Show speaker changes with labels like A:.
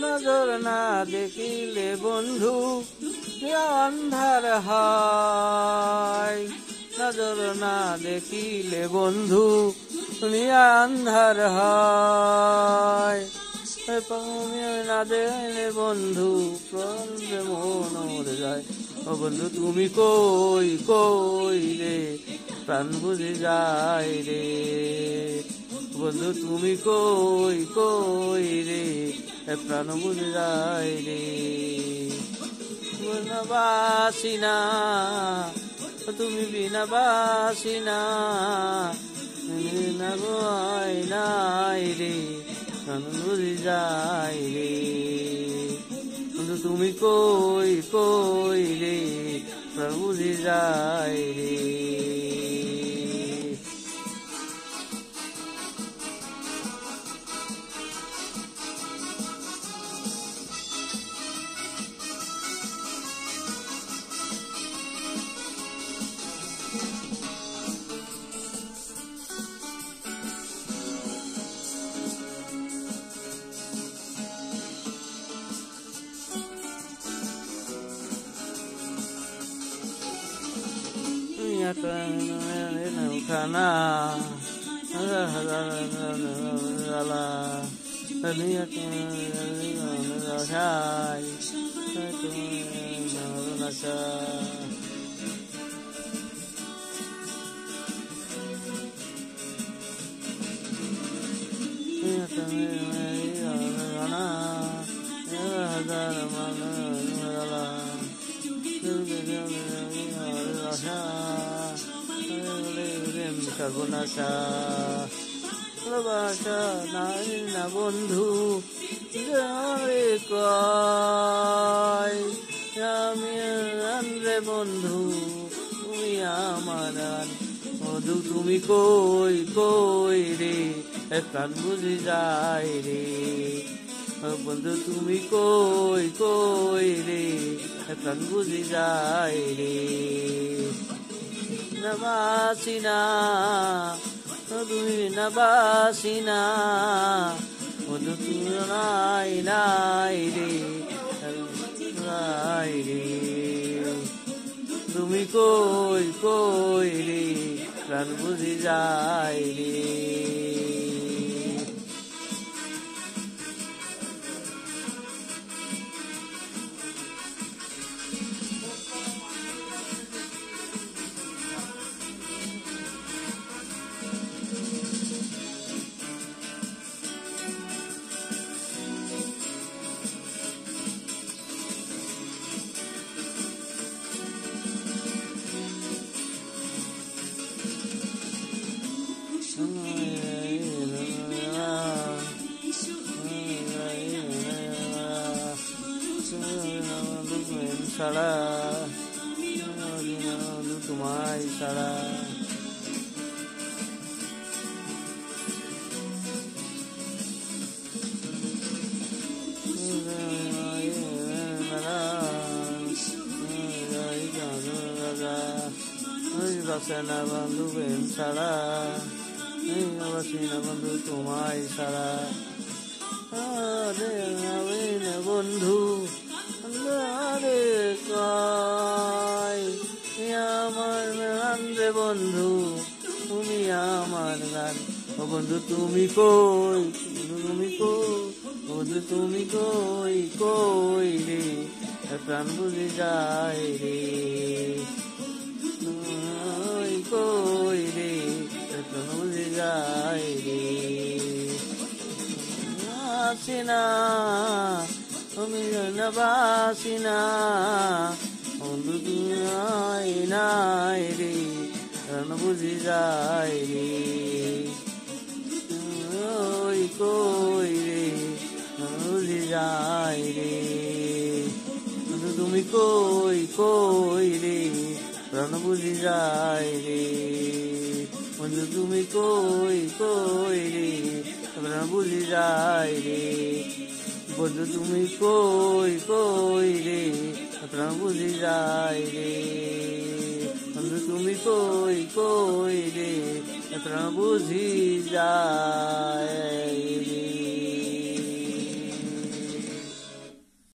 A: নজর না দেখিলে বন্ধু অন্ধার হয়, নজর না দেখিলে বন্ধু দুনিয়া অন্ধার হয়। না দেখলে বন্ধু প্রাণে মন মরে যায়। ও বন্ধু তুমি কই কই রে, প্রাণ বুঝে যায় রে। বন্ধু তুমি কই কই রে, প্রাণ বুঝে যায় রে। বিনা বাসি না তুমি, বিনা বাসি না, বিনা গাই নাই রে, প্রাণ বুঝে যায় রে। বন্ধু তুমি কই কই রে, প্রাণ বুঝে যায় রে। খানা সর্বনাশা ভালোবাসা নাই না বন্ধু রে কয় আমি রে বন্ধু তুমি আমার বন্ধু তুমি কই কই রে, প্রাণ বুঝে যায় রে। বন্ধু তুমি কই কই রে, প্রাণ বুঝে যায় রে। বাসি না তুমি না বাসি না, বন্ধু তুমি নাই নাই রে, নাই রে। তুমি কই কই রে, প্রাণ বুঝে যায় রে। ছাড়া তোমায় ছাড়া বাসে না বন্ধু বেন ছাড়া, বাসি না বন্ধু তোমায় ছাড়া। বন্ধু রে কয় আমার গান রে বন্ধু তুমি আমার গান। ও বন্ধু তুমি কই তুমি কই, বন্ধু তুমি কই কই রে, প্রাণ বুঝে যায় রে। কই রে, প্রাণ বুঝে যায় রে। আসি না তুমি না বাসি না, বন্ধু তুমি নাই নাই রে, প্রাণ বুঝে যায় রে। ওই কই রে, প্রাণ বুঝে যায় রে। বন্ধু তুমি কই কই রে, প্রাণ বুঝে যায় রে। বন্ধু তুমি কই কই রে, প্রাণ বুঝে যায় রে। বন্ধু তুমি কই কই রে, প্রাণ বুঝে যায় রে। বন্ধু তুমি কই কই রে, প্রাণ বুঝি যায়।